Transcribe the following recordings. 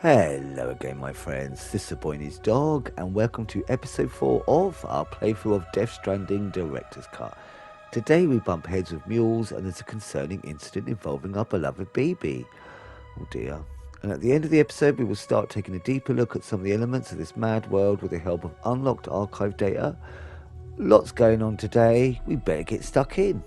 Hello again, my friends. This is the boy and his dog, and welcome to episode 4 of our playthrough of Death Stranding Director's Cut. Today we bump heads with Mules, and there's a concerning incident involving our beloved BB. Oh dear. And at the end of the episode, we will start taking a deeper look at some of the elements of this mad world with the help of unlocked archive data. Lots going on today. We better get stuck in.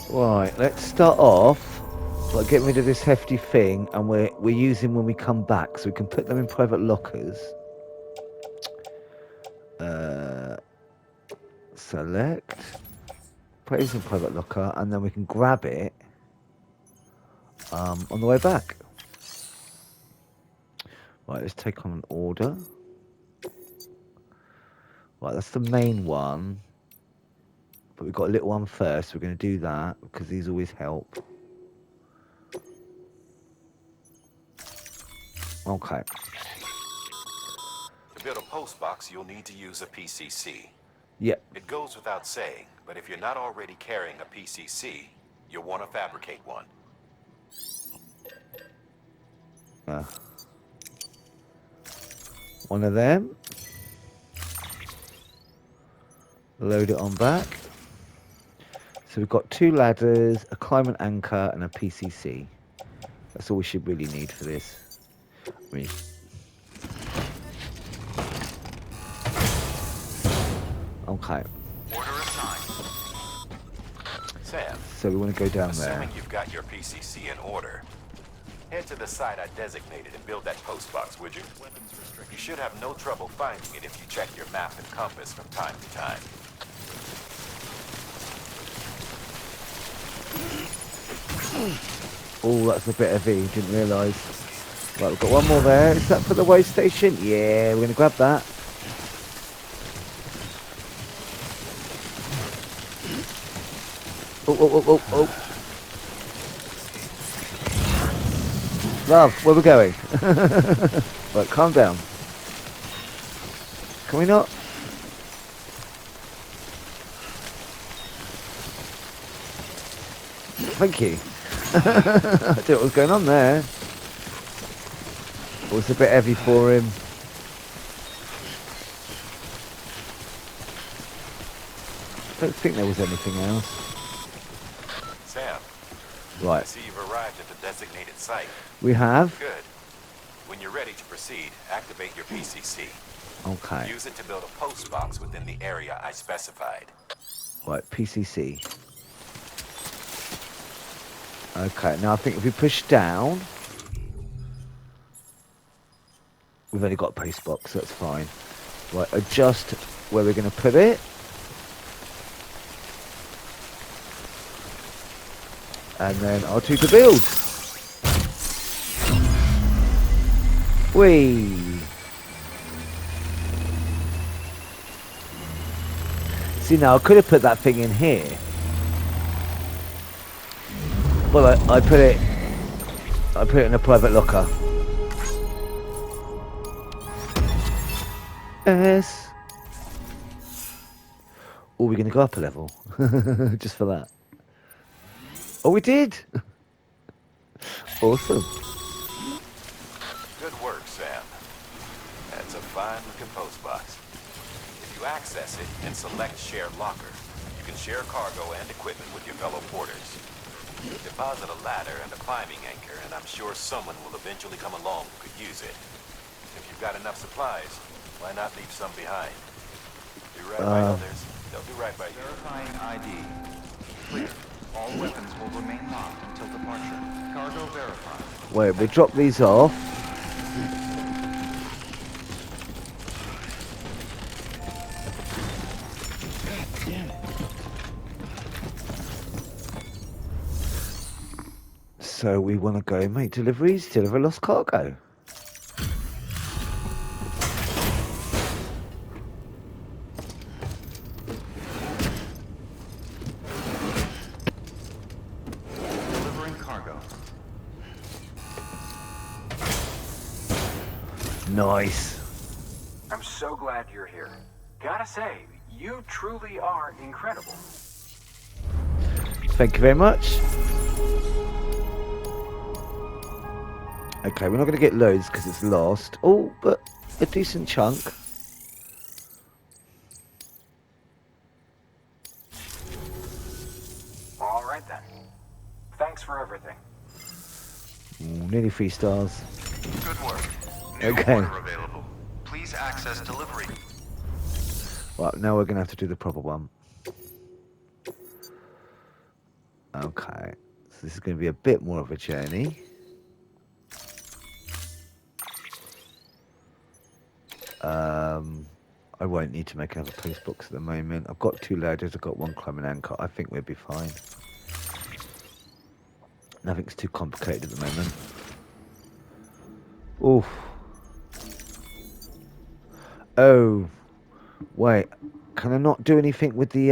Right, let's start off by getting rid of this hefty thing, and we're using when we come back, so we can put them in private lockers. Select, put it in private locker, and then we can grab it on the way back. Right, let's take on an order. Right, that's the main one, but we've got a little one first. We're going to do that because these always help. Okay. To build a post box, you'll need to use a PCC. Yep. It goes without saying, but if you're not already carrying a PCC, you'll want to fabricate one. One of them. Load it on back. So we've got 2 ladders, a climbing anchor, and a PCC. That's all we should really need for this. I mean, okay. Order assigned. Sam. So we want to go down there. Assuming you've got your PCC in order, head to the site I designated and build that post box, would you? You should have no trouble finding it if you check your map and compass from time to time. Oh, that's a bit heavy. Didn't realise. Right, we've got one more there. Is that for the way station? Yeah, we're going to grab that. Oh, oh, oh, oh, oh. Love, where we going? Right, calm down. Can we not? Thank you. I don't know what was going on there. It was a bit heavy for him. I don't think there was anything else. Sam. Right. I see you've arrived at the designated site. We have. Good. When you're ready to proceed, activate your PCC. Okay. Use it to build a post box within the area I specified. Right, PCC. Okay, now I think if we push down, we've only got a post box, so that's fine. Right, adjust where we're going to put it. And then R2 to build. Whee! See, now I could have put that thing in here. Well, I put it in a private locker. Yes. Or we're going to go up a level. Just for that. Oh, we did. Awesome. Good work, Sam. That's a fine-looking post box. If you access it and select Share Locker, you can share cargo and equipment with your fellow porters. Deposit a ladder and a climbing anchor, and I'm sure someone will eventually come along who could use it. If you've got enough supplies, why not leave some behind? Do right by others, they'll do right by you. Verifying ID. Clear. All weapons will remain locked until departure. Cargo verified. Wait, we drop these off. So we want to go make deliveries, deliver lost cargo. Delivering cargo. Nice. I'm so glad you're here. Gotta say, you truly are incredible. Thank you very much. Okay, we're not going to get loads because it's lost. Oh, but a decent chunk. All right then. Thanks for everything. Ooh, nearly 3 stars. Good work. New Okay. order available. Please access delivery. Right, now we're going to have to do the proper one. Okay. So this is going to be a bit more of a journey. I won't need to make another post box at the moment. I've got 2 ladders, I've got 1 climbing anchor. I think we'll be fine. Nothing's too complicated at the moment. Oof. Oh. Wait. Can I not do anything with the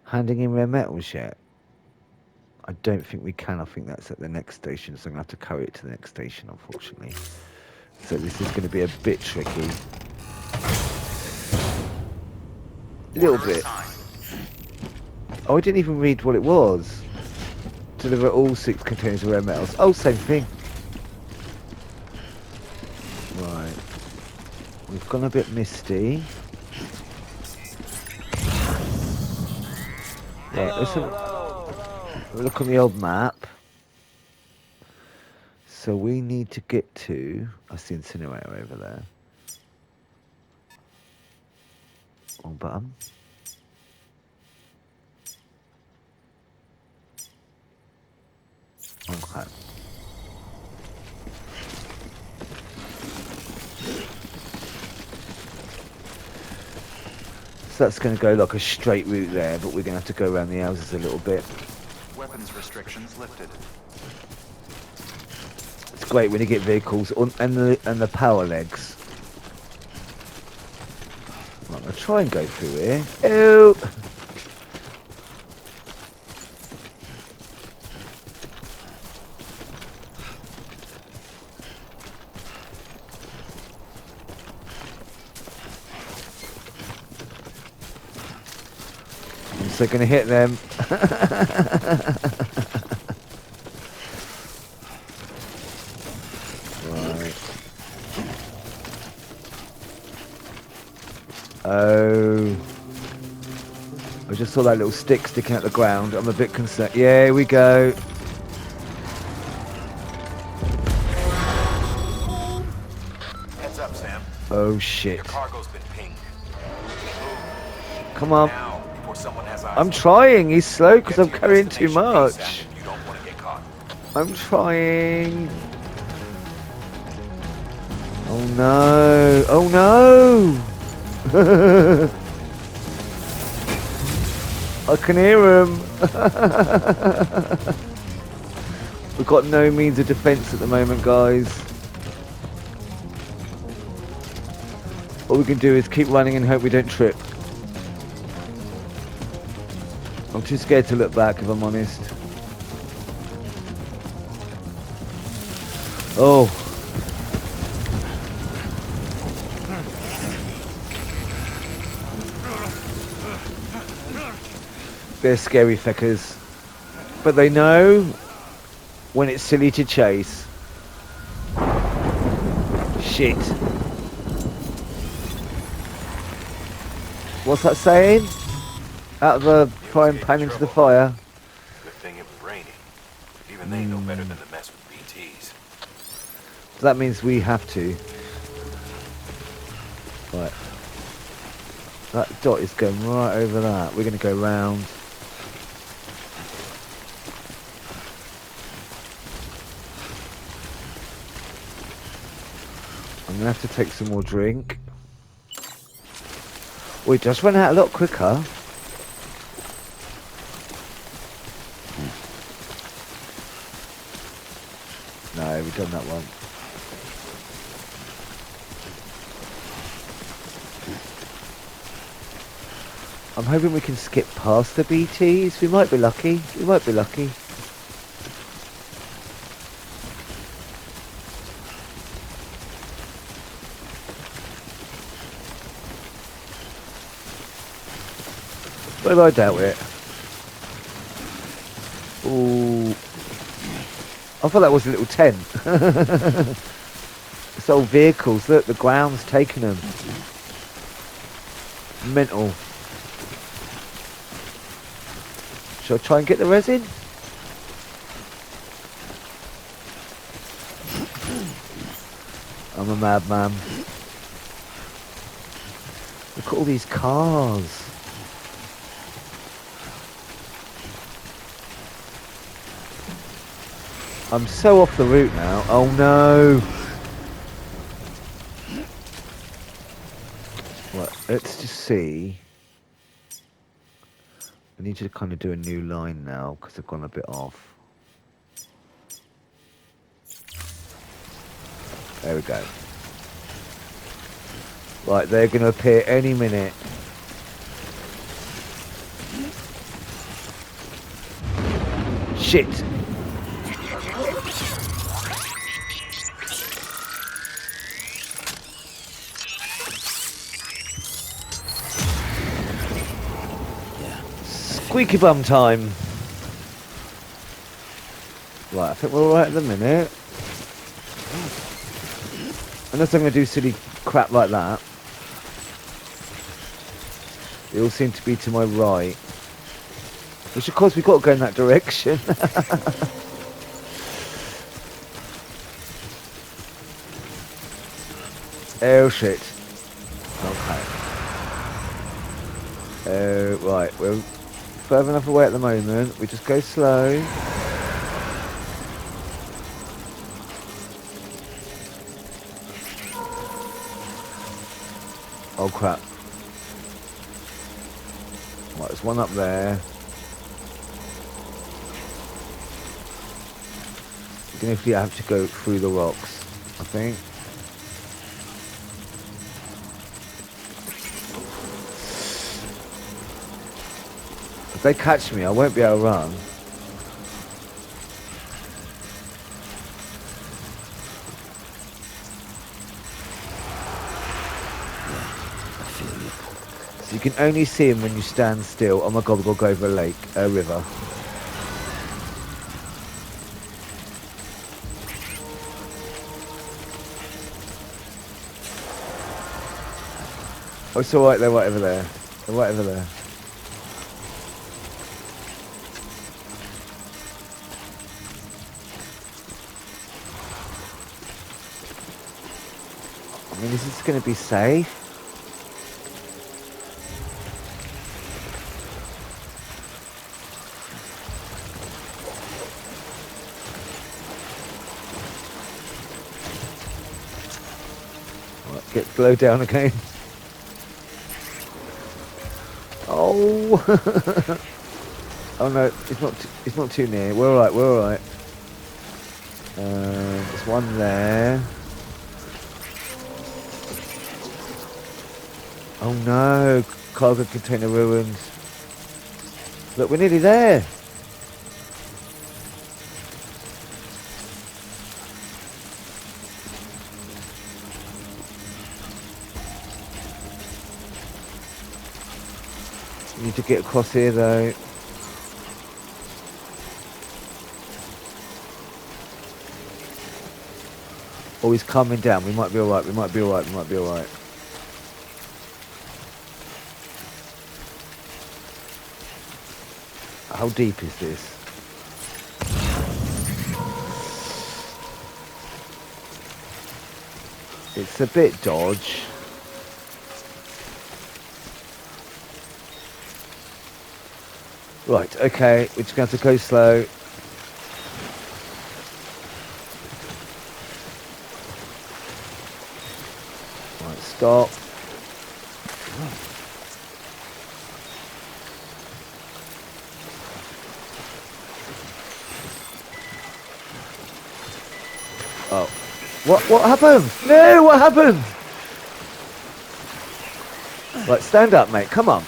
handing in rare metals yet? I don't think we can. I think that's at the next station, so I'm going to have to carry it to the next station, unfortunately. So this is going to be a bit tricky. A little bit. Oh, I didn't even read what it was. Deliver all 6 containers of rare metals. Oh, same thing. Right. We've gone a bit misty. Right, let's have a look on the old map. So we need to get to... That's the incinerator over there. Wrong button. Okay. So that's going to go like a straight route there, but we're going to have to go around the houses a little bit. Weapons restrictions lifted. It's great when you get vehicles and the power legs. Right, I'm going to try and go through here. Ew! I'm still going to hit them. Right. Oh. I just saw that little stick sticking out the ground. I'm a bit concerned. Yeah, here we go. Heads up, Sam. Oh shit. Your cargo's been pinged. Come on. Now, before someone has eyes I'm on you. trying. He's slow because Get I'm to your carrying too destination ASAP much. if you don't want to get caught. I'm trying. Oh no. Oh no. I can hear him. We've got no means of defense at the moment, guys. All we can do is keep running and hope we don't trip. I'm too scared to look back, if I'm honest. Oh. They're scary feckers. But they know when it's silly to chase. Shit. What's that saying? Out of the frying pan into the fire. Good thing it was raining. Even they know better than to mess with BTs. So that means we have to. Right. That dot is going right over that. We're going to go round. I'm going to have to take some more drink. We just went out a lot quicker. Okay, we've done that one. I'm hoping we can skip past the BTs. We might be lucky. We might be lucky. But I doubt it. Ooh. I thought that was a little tent. It's old vehicles. Look, the ground's taking them. Mental. Shall I try and get the resin? I'm a madman. Look at all these cars. I'm so off the route now. Oh no. Right, let's just see. I need to kind of do a new line now because I've gone a bit off. There we go. Right, they're going to appear any minute. Shit! Squeaky bum time. Right, I think we're alright at the minute. Unless I'm going to do silly crap like that. They all seem to be to my right. Which of course we've got to go in that direction. Oh shit. Okay. Right, we're further enough away at the moment. We just go slow. Oh crap. Right, there's one up there. You're going to have to go through the rocks, I think. If they catch me, I won't be able to run. So you can only see him when you stand still. Oh my god, we've got to go over a lake, a river. Oh, it's alright, they're right over there. They're right over there. I mean, is this going to be safe? Right, get slow down again. Oh! Oh no, it's not too near. We're alright, we're alright. There's one there. Oh no, cargo container ruined. Look, we're nearly there. We need to get across here though. Oh, he's coming down. We might be alright, we might be alright, we might be alright. How deep is this? It's a bit dodge. Right, okay, we're just going to have to go slow. Right, stop. What happened? No, what happened? Right, stand up, mate. Come on.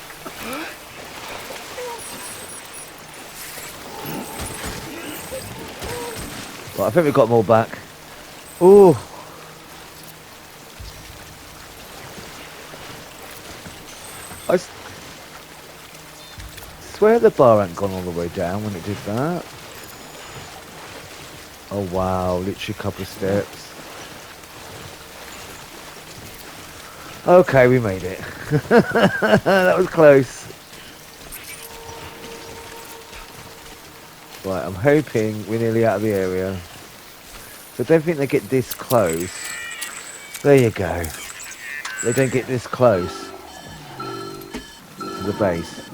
Right, I think we've got them all back. Ooh. I swear the bar hadn't gone all the way down when it did that. Oh wow, literally a couple of steps. Okay, we made it. That was close. Right, I'm hoping we're nearly out of the area. So I don't think they get this close. There you go. They don't get this close to the base.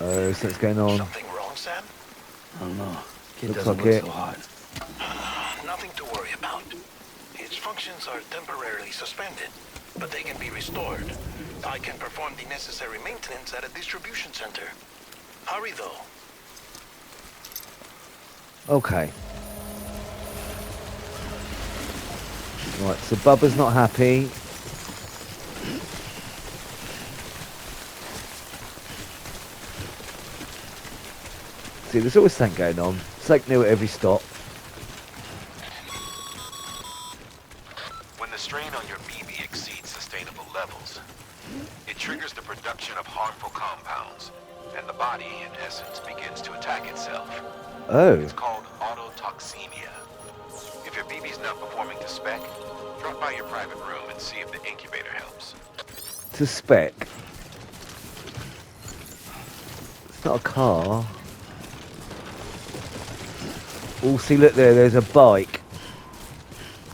Oh, something's going on. Something wrong, Sam? Oh no, kid Looks doesn't like look it. so hot. Nothing to worry about. Its functions are temporarily suspended, but they can be restored. I can perform the necessary maintenance at a distribution center. Hurry, though. Okay. Right, so Bubba's not happy. See, there's always something going on. Something new at every stop. When the strain on your BB exceeds sustainable levels, it triggers the production of harmful compounds, and the body, in essence, begins to attack itself. Oh, It's called autotoxemia. If your BB's not performing to spec, drop by your private room and see if the incubator helps. to spec. It's not a car. Oh, see, look there, there's a bike.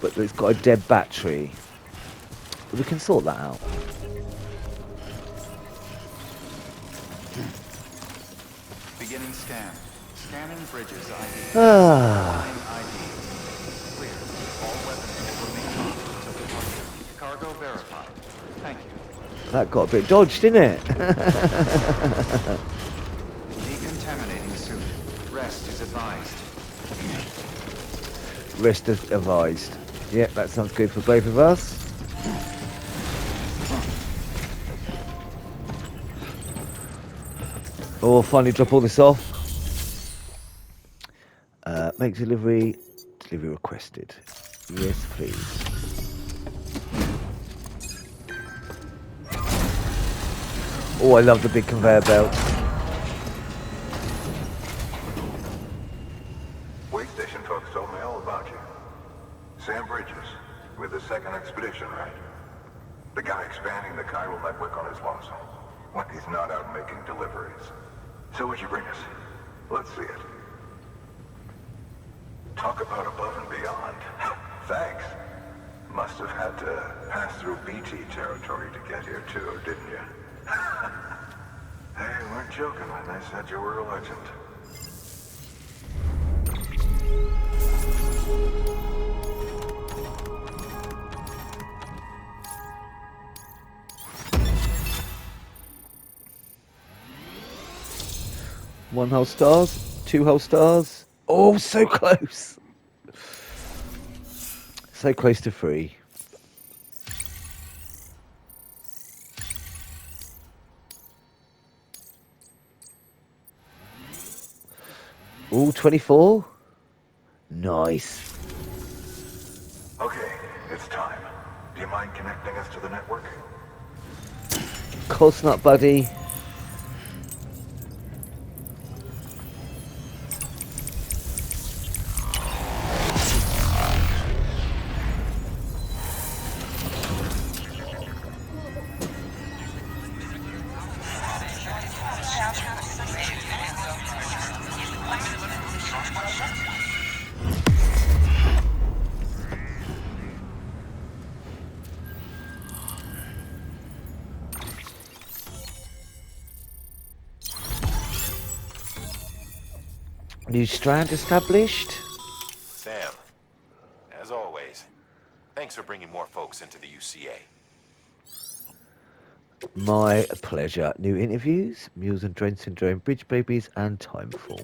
But it's got a dead battery. But we can sort that out. Beginning scan. Scanning bridges ID. Ah, Line ID. Clear. All weapons will remain on until departure. Cargo verified. Thank you. that got a bit dodged, didn't it? Decontaminating suit. Rest is advised. Rest is advised. Yep, that sounds good for both of us. Oh, we'll finally drop all this off. Make delivery. Delivery requested. Yes, please. Oh, I love the big conveyor belt. Way station folks told me all about you. Sam Bridges, with the second expedition, right? The guy expanding the chiral network on his lonesome. When he's not out making deliveries. So what'd you bring us? Let's see it. Talk about above and beyond. Thanks. Must have had to pass through BT territory to get here too, didn't you? Hey, you weren't joking when they said you were a legend. One whole stars, two whole stars. Oh, so close. So close to free. Ooh, 24. Nice. Okay, it's time. Do you mind connecting us to the network? Course not, buddy. New strand established. Sam, as always, thanks for bringing more folks into the UCA. My pleasure. New interviews, Mules and Drain Syndrome, Bridge Babies, and Timefall.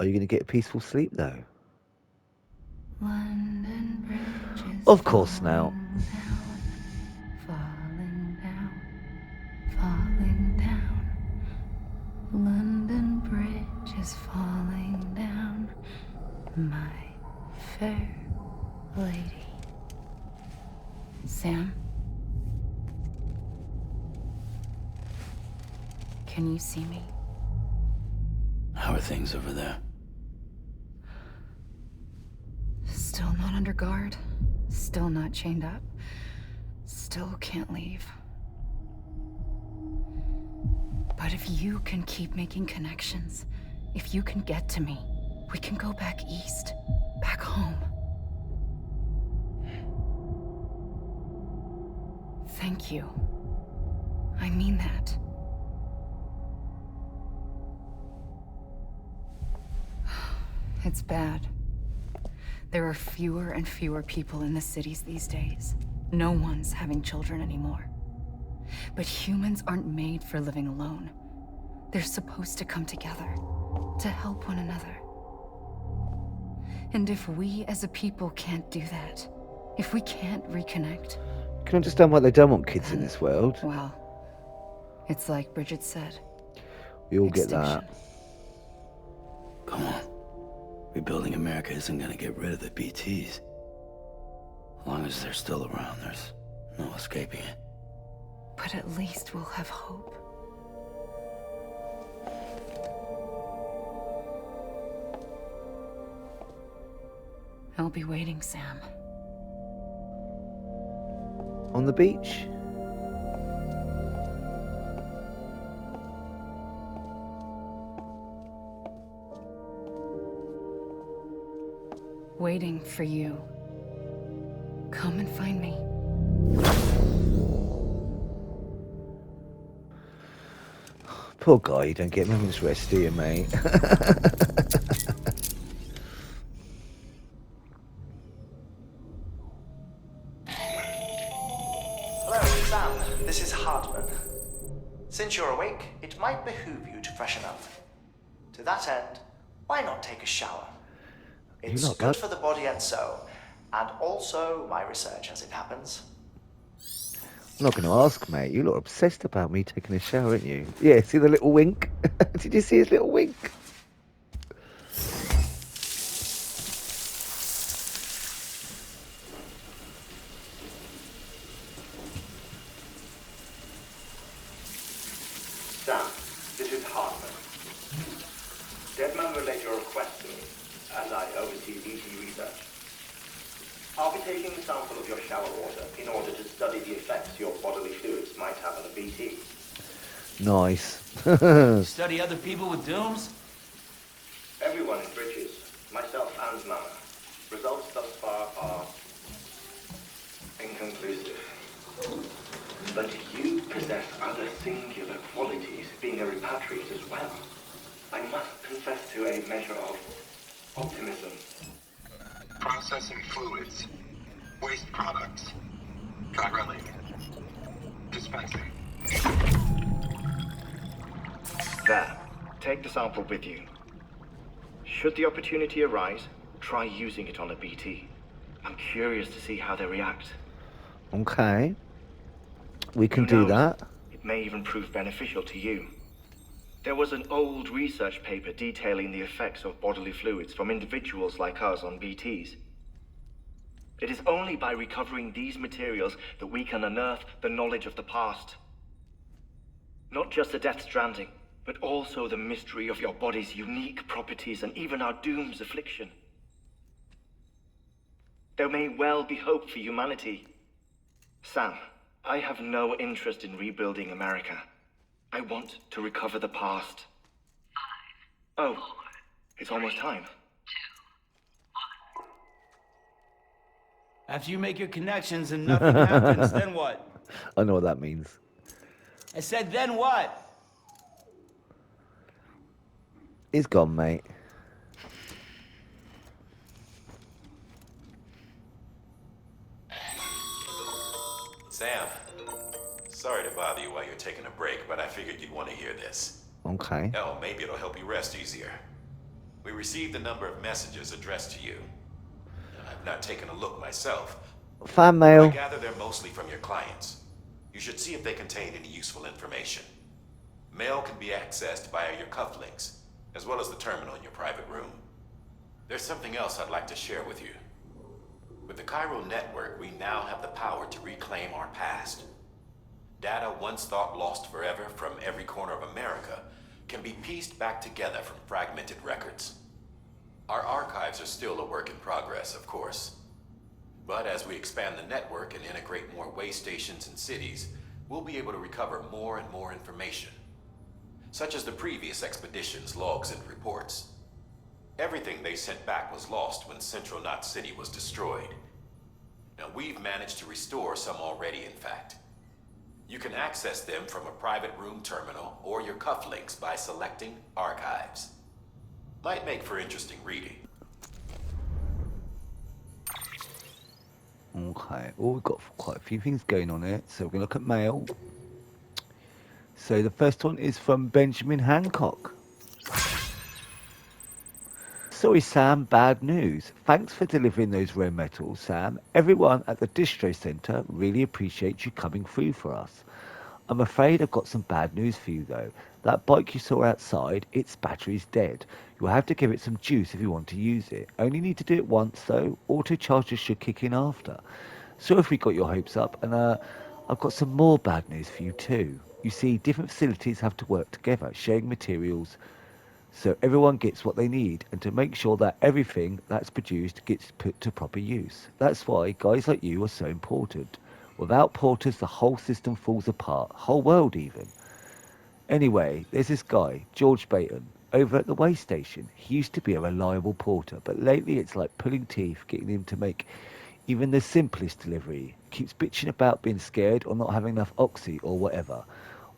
Are you going to get a peaceful sleep, though? London Bridge is Of course now. falling down, falling down. London Bridge is falling down, my fair lady. Sam? Can you see me? How are things over there? Still not under guard. Still not chained up. Still can't leave. But if you can keep making connections, if you can get to me, we can go back east. Back home. Thank you. I mean that. It's bad. There are fewer and fewer people in the cities these days. No one's having children anymore. But humans aren't made for living alone. They're supposed to come together, to help one another. And if we as a people can't do that, if we can't reconnect, You can understand why they don't want kids in this world. well, it's like Bridget said. We all get Extinction. that. Come on. Rebuilding America isn't gonna get rid of the BTs. As long as they're still around, there's no escaping it. But at least we'll have hope. I'll be waiting, Sam. On the beach? Waiting for you. Come and find me. Poor guy, you don't get moment's rest, do you, mate? Hello, Sam. This is Hartman. Since you're awake, it might behoove you to freshen up. To that end, why not take a shower? It's not good bad. for the body and soul, and also my research as it happens. I'm not going to ask, mate. You lot are obsessed about me taking a shower, aren't you? Yeah, see the little wink? Did you see his little wink? Sam, this is Hartman. Deadman relayed your request to me, as I oversee BT research. I'll be taking a sample of your shower water in order to study the effects your bodily fluids might have on a BT. Nice. Study other people with dooms? Everyone in Bridges, myself and Mama. Results thus far are inconclusive. But you possess other singular qualities, being a repatriate as well. I must confess to a measure of optimism. Processing fluids. Waste products. Chirelling. Dispensing. There. Take the sample with you. Should the opportunity arise, try using it on a BT. I'm curious to see how they react. Okay. We can Who do knows? that. It may even prove beneficial to you. There was an old research paper detailing the effects of bodily fluids from individuals like us on BTs. It is only by recovering these materials that we can unearth the knowledge of the past. Not just the Death Stranding, but also the mystery of your body's unique properties and even our doom's affliction. There may well be hope for humanity. Sam, I have no interest in rebuilding America. I want to recover the past. 5, oh, 4, it's almost time. 2, 1. After you make your connections and nothing happens, then what? I know what that means. I said, then what? He's gone, mate. Sam, sorry to bother you while you're taking a break, but I figured you'd want to hear this. Okay. Oh, maybe it'll help you rest easier. We received a number of messages addressed to you. I've not taken a look myself. Fan I mail. gather they're mostly from your clients. You should see if they contain any useful information. Mail can be accessed via your cufflinks, as well as the terminal in your private room. There's something else I'd like to share with you. With the Chiral network, we now have the power to reclaim our past. Data once thought lost forever from every corner of America can be pieced back together from fragmented records. Our archives are still a work in progress, of course. But as we expand the network and integrate more way stations and cities, we'll be able to recover more and more information, such as the previous expedition's logs and reports. Everything they sent back was lost when Central Knot City was destroyed. Now, we've managed to restore some already, in fact. You can access them from a private room terminal or your cufflinks by selecting Archives. Might make for interesting reading. Okay, well, we've got quite a few things going on here, so we're going to look at mail. So the first one is from Benjamin Hancock. Sorry, Sam, bad news. Thanks for delivering those rare metals, Sam. Everyone at the distro centre really appreciates you coming through for us. I'm afraid I've got some bad news for you, though. That bike you saw outside, its battery's dead. You'll have to give it some juice if you want to use it. Only need to do it once, though. Auto chargers should kick in after. So if we got your hopes up, and I've got some more bad news for you, too. You see, different facilities have to work together, sharing materials, so everyone gets what they need, and to make sure that everything that's produced gets put to proper use. That's why guys like you are so important. Without porters, the whole system falls apart, whole world even. Anyway, there's this guy, George Baton, over at the way station. He used to be a reliable porter, but lately it's like pulling teeth getting him to make even the simplest delivery. Keeps bitching about being scared or not having enough oxy or whatever.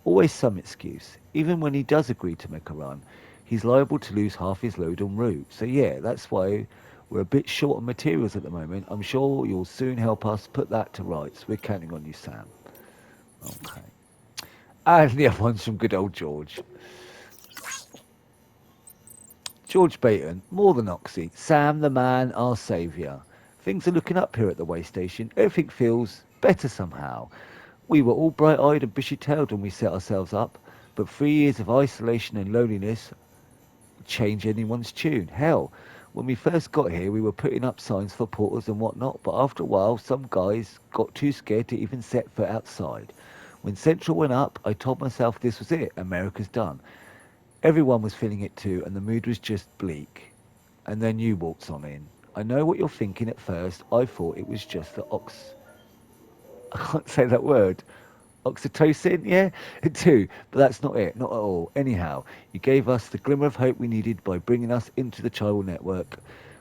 Always some excuse. Even when he does agree to make a run, he's liable to lose half his load en route. So yeah, that's why we're a bit short on materials at the moment. I'm sure you'll soon help us put that to rights. We're counting on you, Sam. Okay. And the other one's from good old George. George Baton, more than Oxy. Sam the man, our saviour. Things are looking up here at the way station. Everything feels better somehow. We were all bright-eyed and bushy-tailed when we set ourselves up, but 3 years of isolation and loneliness change anyone's tune. Hell, when we first got here, we were putting up signs for porters and whatnot, but after a while, some guys got too scared to even set foot outside. When Central went up, I told myself this was it, America's done. Everyone was feeling it too, and the mood was just bleak. And then you walked on in. I know what you're thinking at first. I thought it was just the I can't say that word. Oxytocin, yeah? Too. But that's not it, not at all. Anyhow, you gave us the glimmer of hope we needed by bringing us into the Chiral network.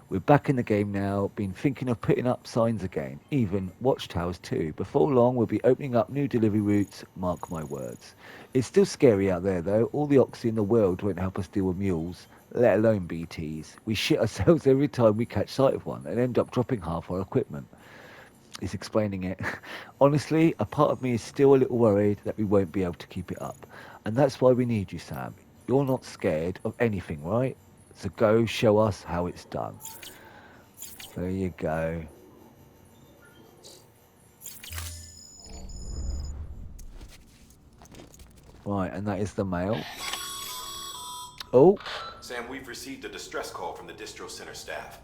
We're back in the game now, been thinking of putting up signs again, even watchtowers too. Before long, we'll be opening up new delivery routes, mark my words. It's still scary out there though. All the oxy in the world won't help us deal with mules, let alone BTs. We shit ourselves every time we catch sight of one and end up dropping half our equipment. He's explaining it. Honestly, a part of me is still a little worried that we won't be able to keep it up. And that's why we need you, Sam. You're not scared of anything, right? So go show us how it's done. There you go. Right, and that is the mail. Oh. Sam, we've received a distress call from the distro center staff.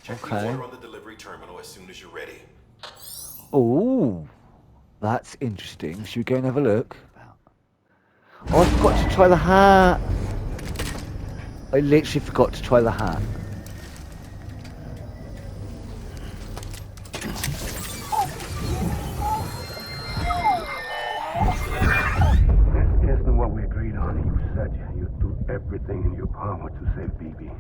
Check the Okay. order on the delivery terminal as soon as you're ready. Oh, that's interesting. Should we go and have a look? Oh, I forgot to try the hat. I literally forgot to try the hat. This isn't what we agreed on. You said you'd do everything in your power to save BB.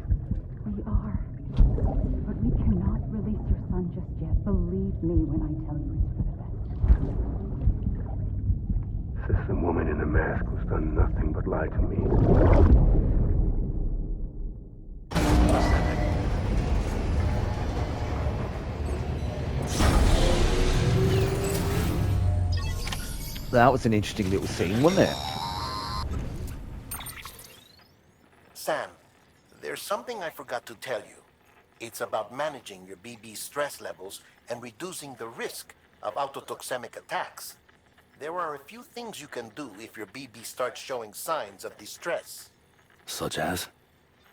We are. But we cannot release your son just yet. Believe me when I tell you it's for the best. This is a woman in a mask who's done nothing but lie to me. That was an interesting little scene, wasn't it? Sam, there's something I forgot to tell you. It's about managing your BB stress levels and reducing the risk of autotoxemic attacks. There are a few things you can do if your BB starts showing signs of distress. Such as?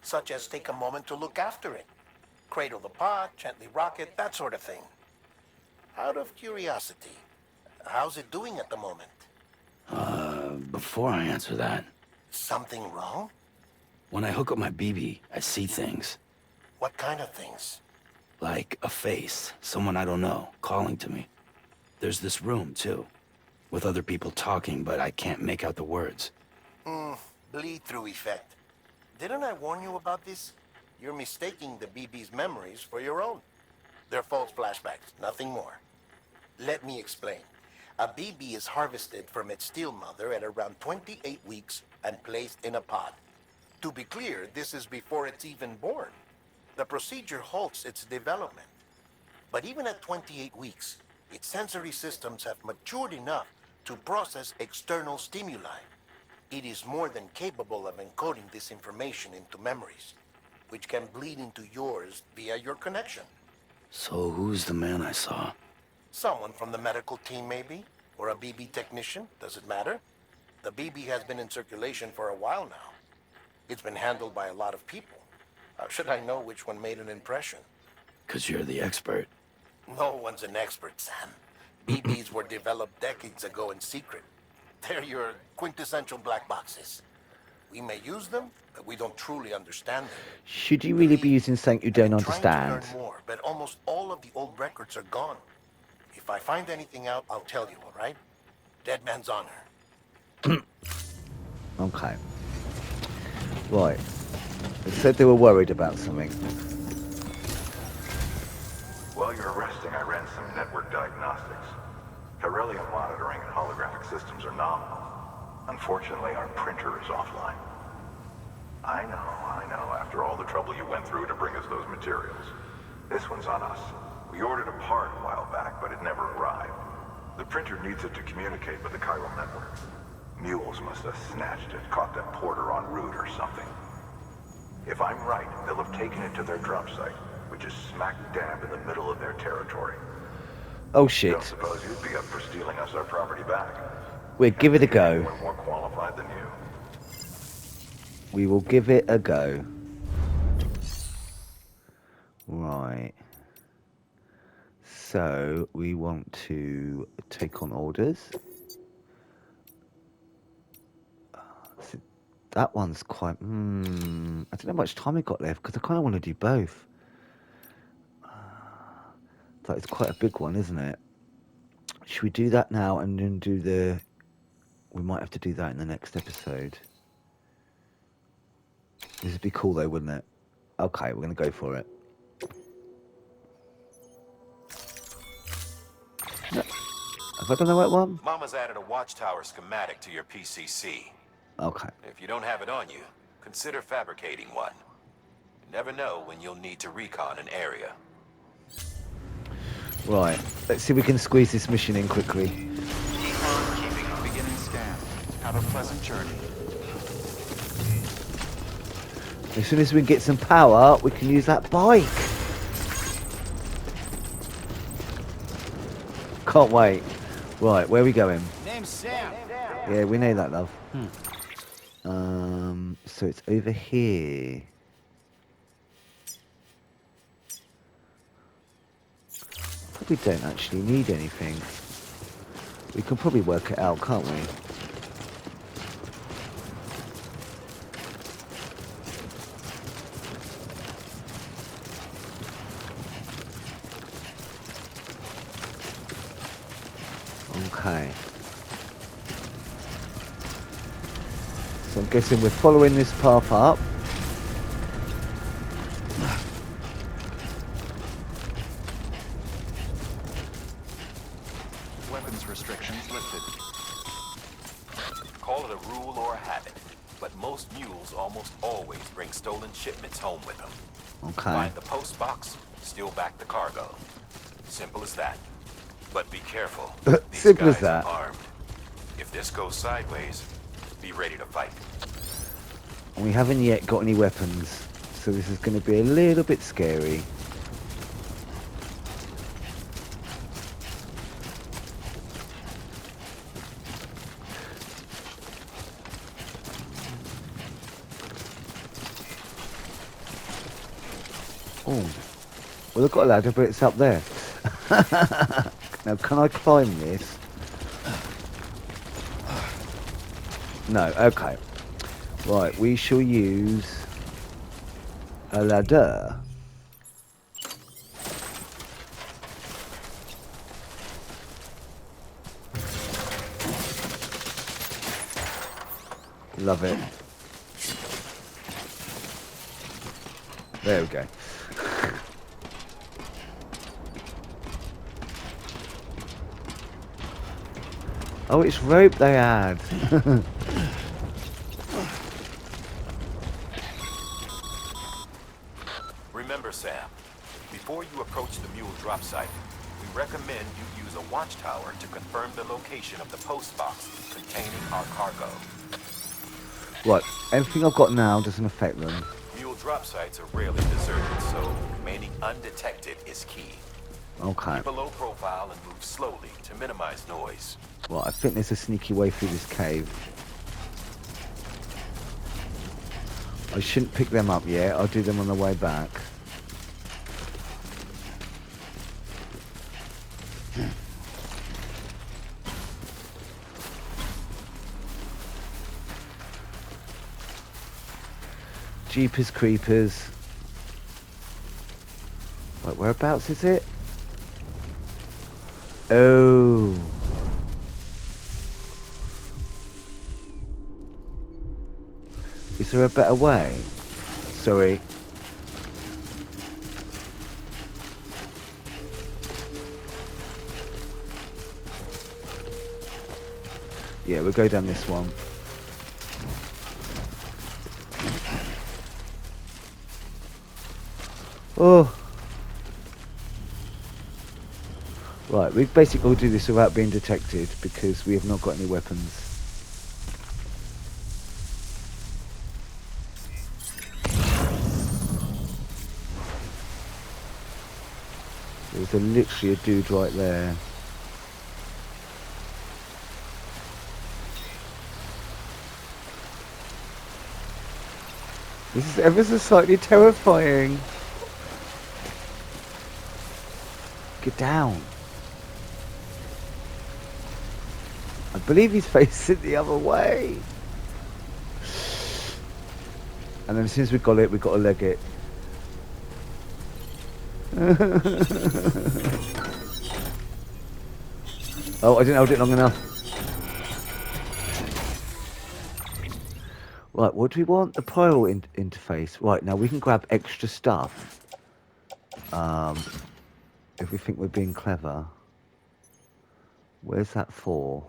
Such as take a moment to look after it. Cradle the pot, gently rock it, that sort of thing. Out of curiosity, how's it doing at the moment? Before I answer that, Something wrong? when I hook up my BB, I see things. What kind of things? Like a face, someone I don't know, calling to me. There's this room, too, with other people talking, but I can't make out the words. Bleed-through effect. Didn't I warn you about this? You're mistaking the BB's memories for your own. They're false flashbacks, nothing more. Let me explain. A BB is harvested from its steel mother at around 28 weeks and placed in a pod. To be clear, this is before it's even born. The procedure halts its development. But even at 28 weeks, its sensory systems have matured enough to process external stimuli. It is more than capable of encoding this information into memories, which can bleed into yours via your connection. So who's the man I saw? Someone from the medical team, maybe? Or a BB technician? Does it matter? The BB has been in circulation for a while now. It's been handled by a lot of people. How should I know which one made an impression? 'Cause you're the expert. No one's an expert, Sam. BBs were developed decades ago in secret. They're your quintessential black boxes. We may use them, but we don't truly understand them. Should you really be using something you don't understand? Trying to learn more, but almost all of the old records are gone. If I find anything out, I'll tell you, all right? Dead man's honor. Okay. Right. They said they were worried about something. While you're resting, I ran some network diagnostics. Beryllium monitoring and holographic systems are nominal. Unfortunately, our printer is offline. I know. After all the trouble you went through to bring us those materials. This one's on us. We ordered a part a while back, but it never arrived. The printer needs it to communicate with the chiral network. Mules must have snatched it, caught that porter en route or something. If I'm right, they'll have taken it to their drop site, which is smack dab in the middle of their territory. Oh shit. Don't suppose you'd be up for stealing us our property back? We'll give it a go. We're more qualified than you. We will give it a go. Right. So, we want to take on orders. So that one's quite... I don't know how much time we got left, because I kind of want to do both. But it's quite a big one, isn't it? Should we do that now and then do the... We might have to do that in the next episode. This would be cool though, wouldn't it? Okay, we're going to go for it. No. Have I done the right one? Mama's added a watchtower schematic to your PCC. Okay. If you don't have it on you, consider fabricating one. You never know when you'll need to recon an area. Right, let's see if we can squeeze this mission in quickly. Keeping beginning scan. Have a pleasant journey. As soon as we can get some power, we can use that bike. Can't wait. Right, where are we going? Name's Sam. Yeah, we know that, love. So it's over here. Probably don't actually need anything. We can probably work it out, can't we? Okay. So I'm guessing we're following this path up. Weapons restrictions lifted. Call it a rule or a habit, but most mules almost always bring stolen shipments home with them. Okay. Find the post box, steal back the cargo. Simple as that. But be careful. These Simple as guys that. are armed. If this goes sideways, be ready to fight. We haven't yet got any weapons, so this is going to be a little bit scary. Oh, well, I've got a ladder, but it's up there. Now, can I climb this? No, okay. Right, we shall use a ladder. Love it. There we go. Oh, it's rope they add. Remember, Sam, before you approach the mule drop site, we recommend you use a watchtower to confirm the location of the post box containing our cargo. Right, everything I've got now doesn't affect them. Mule drop sites are rarely deserted, so remaining undetected is key. Okay. Keep a low profile and move slowly to minimize noise. Right, I think there's a sneaky way through this cave. I shouldn't pick them up yet. I'll do them on the way back. Jeepers creepers. Right, whereabouts is it? Oh. Is there a better way? Sorry. Yeah, we'll go down this one. Oh. Right, we basically will do this without being detected because we have not got any weapons. There's literally a dude right there. This is ever so slightly terrifying. Get down. I believe he's facing the other way. And then as soon as we've got it, we've got to leg it. Oh, I didn't hold it long enough. Right, what do we want? The pyro interface. Right, now we can grab extra stuff. If we think we're being clever. Where's that for?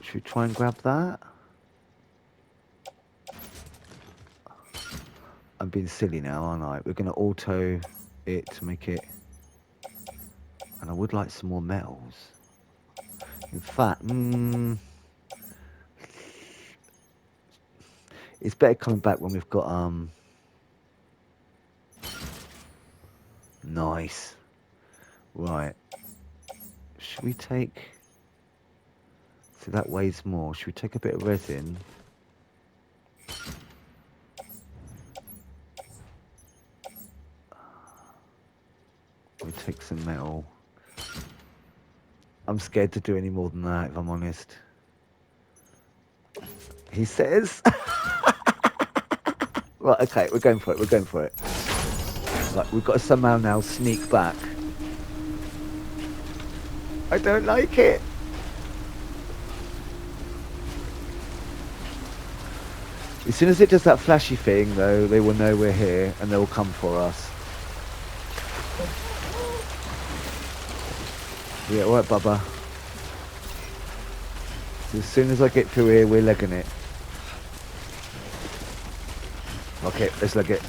Should we try and grab that? I'm being silly now, aren't I? We're going to auto it to make it... And I would like some more metals. In fact, it's better coming back when we've got... Nice. Right. Should we take... So that weighs more. Should we take a bit of resin? We take some metal. I'm scared to do any more than that, if I'm honest. He says. Right, okay, we're going for it, we're going for it. Like, we've got to somehow now sneak back. I don't like it. As soon as it does that flashy thing, though, they will know we're here and they will come for us. Yeah, alright, Bubba. So as soon as I get through here, we're legging it. Okay, let's leg it.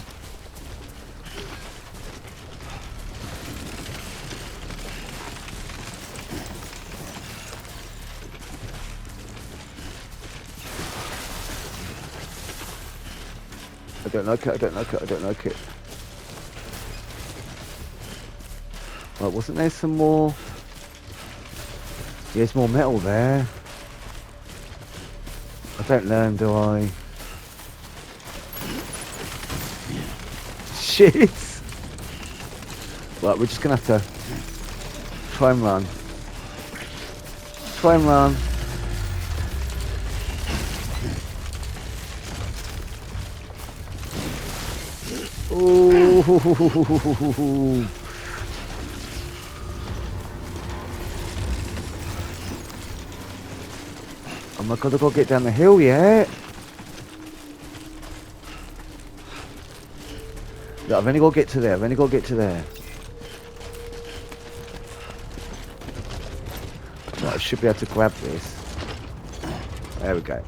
I don't like it, I don't like it, I don't like it. Right, wasn't there some more? There's more metal there. I don't learn, do I? Shit! Right, we're just gonna have to try and run. Try and run. Ooh. Oh my god, I've got to get down the hill yet. Look, I've only got to get to there. I've only got to get to there. Right, I should be able to grab this. There we go.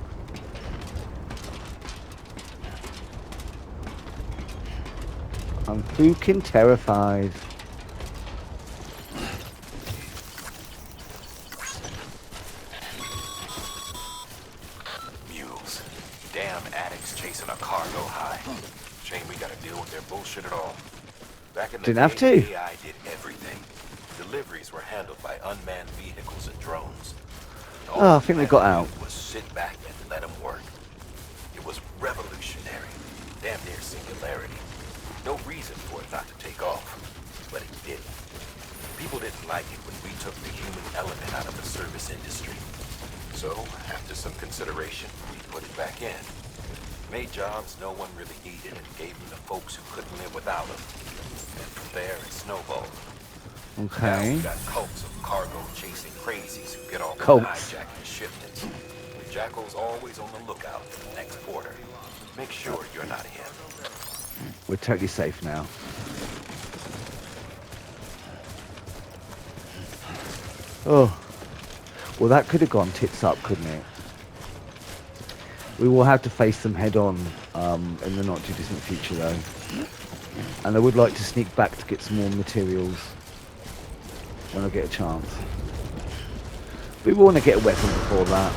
I'm fucking terrified. Mules. Damn addicts chasing a cargo high. Shame we gotta deal with their bullshit at all. Back in the Didn't have day, to. AI did everything. Deliveries were handled by unmanned vehicles and drones. Oh, I think they got out. Was sit back and let them work. It was revolutionary. Damn near singularity. No reason for it not to take off, but it did. People didn't like it when we took the human element out of the service industry. So, after some consideration, we put it back in. Made jobs no one really needed and gave them to folks who couldn't live without them. And from there, it snowballed. Now Okay. we got cults of cargo-chasing crazies who get off Cults. hijacking shipments. With jackals always on the lookout for the next porter. Make sure you're not him. We're totally safe now. Oh. Well, that could have gone tits up, couldn't it? We will have to face them head on in the not too distant future, though. And I would like to sneak back to get some more materials when I get a chance. We want to get a weapon before that.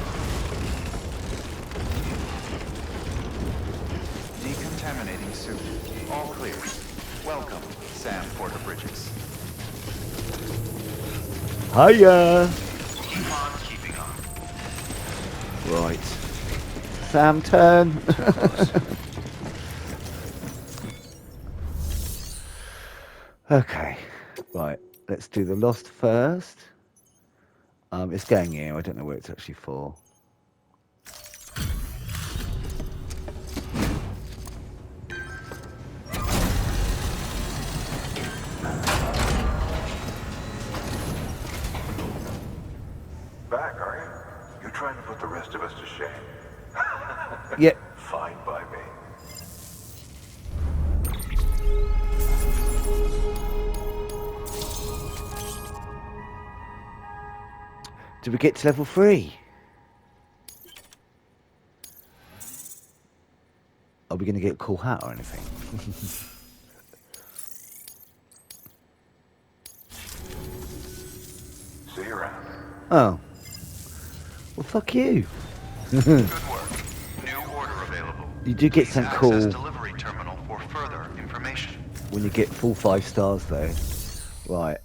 Decontaminating suit. All clear. Welcome, Sam Porter Bridges. Hiya! Keep on keeping on. Right. Sam, turn. Okay. Right. Let's do the Lost first. It's going here. I don't know where it's actually for. Back, are you? You trying to put the rest of us to shame? Yep. Fine by me. Did we get to level 3? Are we going to get a cool hat or anything? See you around. Oh. Well, fuck you. Good work. New order available. You do get Please some access cool delivery terminal for further information. when you get full 5 stars, though. Right.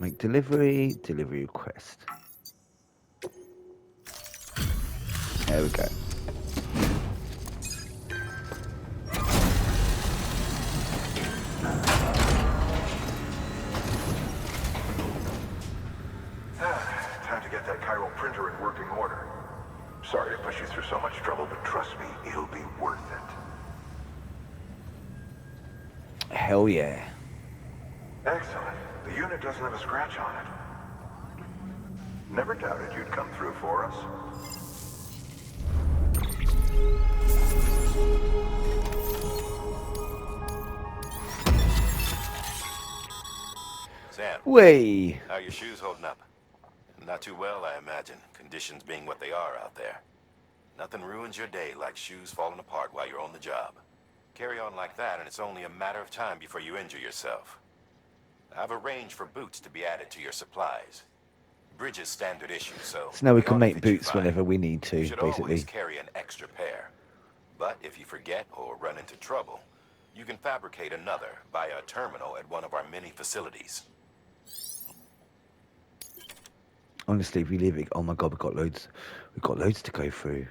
Make delivery. Delivery request. There we go. Time to get that chiral printer in working order. Sorry to push you through so much trouble, but trust me, it'll be worth it. Hell yeah. Excellent. The unit doesn't have a scratch on it. Never doubted you'd come through for us. Sam, Way. how are your shoes holding up? Not too well, I imagine, conditions being what they are out there. Nothing ruins your day like shoes falling apart while you're on the job. Carry on like that, and it's only a matter of time before you injure yourself. I've arranged for boots to be added to your supplies. Bridges standard issue, so So now we they can ought to make fit you boots fine. whenever we need to, You should basically. always carry an extra pair. But if you forget or run into trouble, you can fabricate another via a terminal at one of our many facilities. Honestly, if you leave it, oh my god, we've got loads to go through.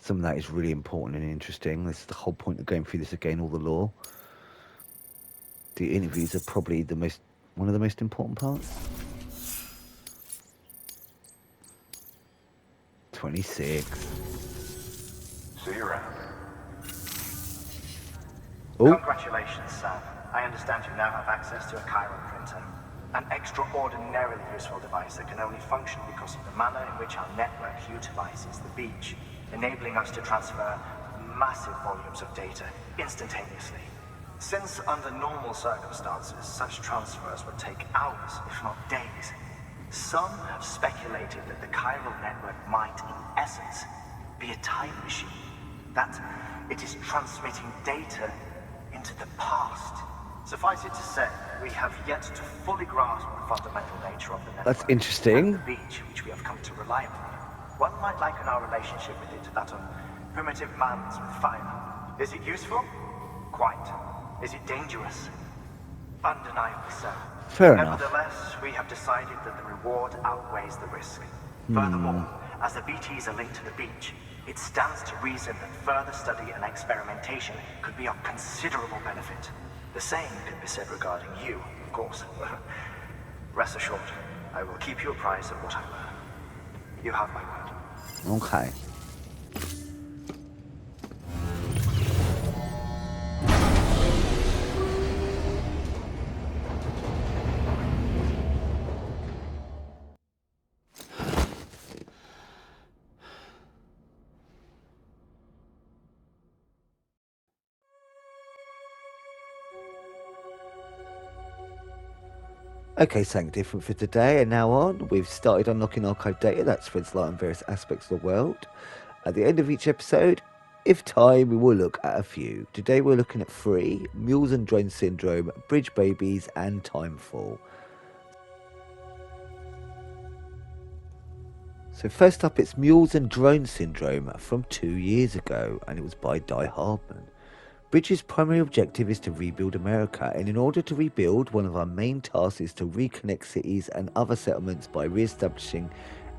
Some of that is really important and interesting. This is the whole point of going through this again, all the lore. The interviews are probably one of the most important parts. 26. See you around. Oh, Congratulations, Sam. I understand you now have access to a chiral printer. An extraordinarily useful device that can only function because of the manner in which our network utilizes the beach, enabling us to transfer massive volumes of data instantaneously. Since under normal circumstances, such transfers would take hours, if not days, some have speculated that the chiral network might, in essence, be a time machine. That it is transmitting data into the past. Suffice it to say, we have yet to fully grasp the fundamental nature of the network. that's interesting. And the beach, which we have come to rely upon. One might liken our relationship with it to that of primitive man's with fire. Is it useful? Quite. Is it dangerous? Undeniably so. Fair enough. Nevertheless, we have decided that the reward outweighs the risk. Furthermore, as the BTs are linked to the beach, it stands to reason that further study and experimentation could be of considerable benefit. The same could be said regarding you, of course. Rest assured, I will keep you apprised of what I learn. You have my word. Okay. Okay, something different for today, and now on, we've started unlocking archive data that spreads light on various aspects of the world. At the end of each episode, if time, we will look at a few. Today we're looking at 3, Mules and Drone Syndrome, Bridge Babies, and Timefall. So first up, it's Mules and Drone Syndrome from 2 years ago, and it was by Die Hardman. Bridge's primary objective is to rebuild America, and in order to rebuild, one of our main tasks is to reconnect cities and other settlements by re-establishing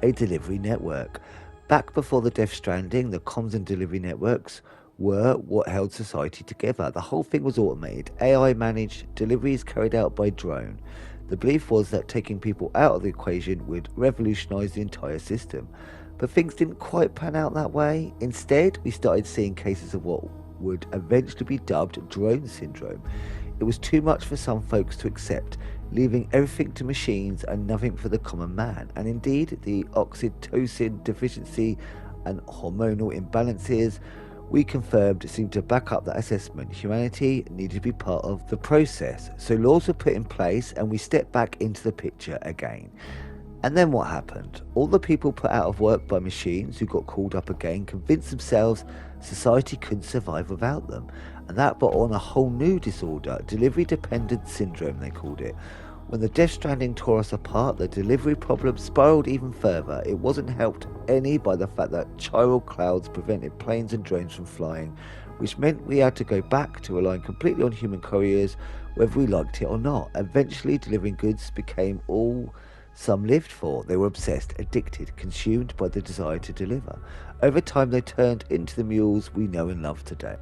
a delivery network. Back before the Death Stranding, the comms and delivery networks were what held society together. The whole thing was automated, AI managed, deliveries carried out by drone. The belief was that taking people out of the equation would revolutionise the entire system. But things didn't quite pan out that way. Instead, we started seeing cases of what would eventually be dubbed drone syndrome. It was too much for some folks to accept, leaving everything to machines and nothing for the common man. And indeed, the oxytocin deficiency and hormonal imbalances we confirmed seemed to back up that assessment. Humanity needed to be part of the process. So laws were put in place and we stepped back into the picture again. And then what happened? All the people put out of work by machines who got called up again convinced themselves society couldn't survive without them. And that brought on a whole new disorder, delivery dependent syndrome they called it. When the Death Stranding tore us apart, the delivery problem spiraled even further. It wasn't helped any by the fact that chiral clouds prevented planes and drones from flying, which meant we had to go back to relying completely on human couriers, whether we liked it or not. Eventually, delivering goods became all some lived for. They were obsessed, addicted, consumed by the desire to deliver. Over time, they turned into the mules we know and love today.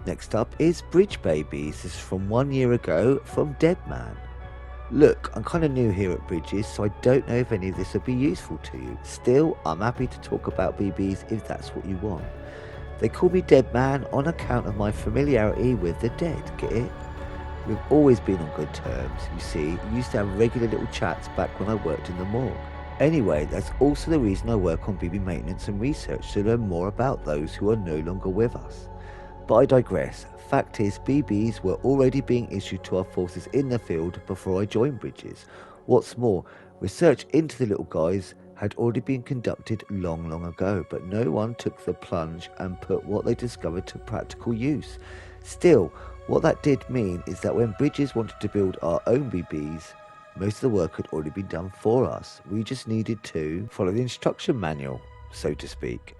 Next up is Bridge Babies. This is from 1 year ago from Dead Man. Look, I'm kind of new here at Bridges, so I don't know if any of this would be useful to you. Still, I'm happy to talk about BBs if that's what you want. They call me Dead Man on account of my familiarity with the dead, get it? We've always been on good terms, you see. We used to have regular little chats back when I worked in the morgue. Anyway, that's also the reason I work on BB maintenance and research, to learn more about those who are no longer with us. But I digress. Fact is, BBs were already being issued to our forces in the field before I joined Bridges. What's more, research into the little guys had already been conducted long ago, but no one took the plunge and put what they discovered to practical use. Still, what that did mean is that when Bridges wanted to build our own BBs, Most of the work had already been done for us. We just needed to follow the instruction manual, so to speak.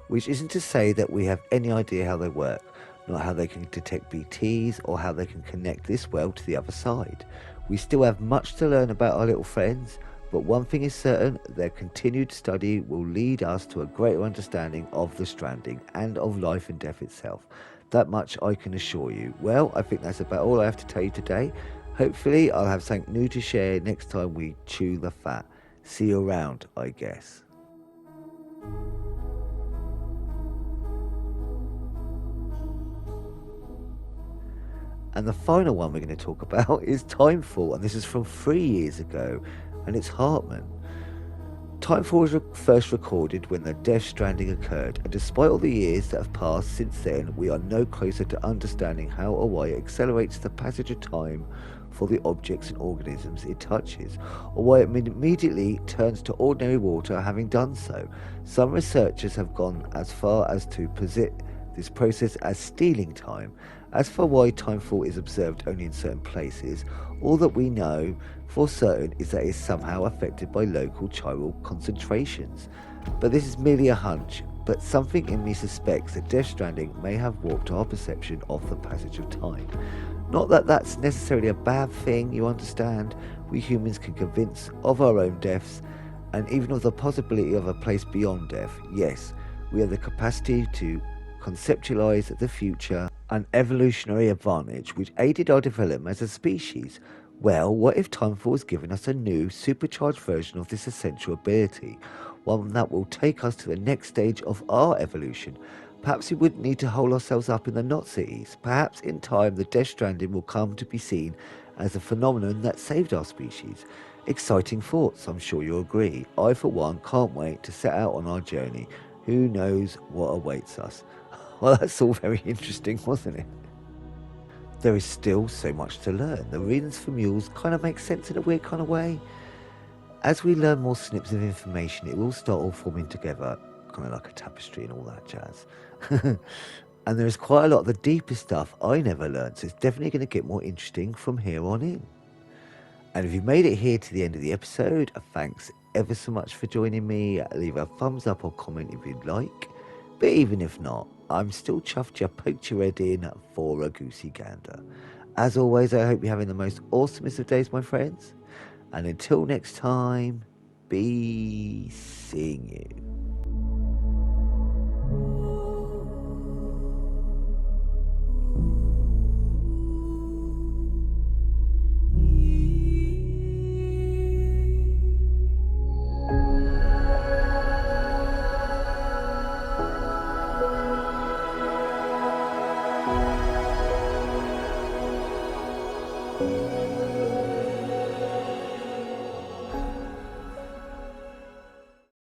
Which isn't to say that we have any idea how they work, not how they can detect BTs or how they can connect this well to the other side. We still have much to learn about our little friends, but one thing is certain, their continued study will lead us to a greater understanding of the Stranding and of life and death itself. That much I can assure you. Well, I think that's about all I have to tell you today. Hopefully I'll have something new to share next time we chew the fat. See you around, I guess. And the final one we're going to talk about is Timefall, and this is from 3 years ago, and it's Hartman. Timefall was first recorded when the Death Stranding occurred, and despite all the years that have passed since then, we are no closer to understanding how or why it accelerates the passage of time for the objects and organisms it touches, or why it immediately turns to ordinary water having done so. Some researchers have gone as far as to posit this process as stealing time. As for why timefall is observed only in certain places, all that we know for certain is that it is somehow affected by local chiral concentrations. But this is merely a hunch, but something in me suspects that Death Stranding may have warped our perception of the passage of time. Not that that's necessarily a bad thing, you understand. We humans can convince of our own deaths, and even of the possibility of a place beyond death. Yes, we have the capacity to conceptualize the future, an evolutionary advantage which aided our development as a species. Well, what if Timefall has given us a new, supercharged version of this essential ability, one that will take us to the next stage of our evolution? Perhaps we wouldn't need to hold ourselves up in the knot cities. Perhaps in time the Death Stranding will come to be seen as a phenomenon that saved our species. Exciting thoughts, I'm sure you'll agree. I, for one, can't wait to set out on our journey. Who knows what awaits us? Well, that's all very interesting, wasn't it? There is still so much to learn. The reasons for Mules kind of make sense in a weird kind of way. As we learn more snips of information, it will start all forming together, kind of like a tapestry and all that jazz. And there is quite a lot of the deeper stuff I never learned, so it's definitely going to get more interesting from here on in. And if you've made it here to the end of the episode, thanks ever so much for joining me. Leave a thumbs up or comment if you'd like. But even if not, I'm still chuffed you poked your head in for a goosey gander. As always, I hope you're having the most awesomest of days, my friends. And until next time, be seeing you. Thank you.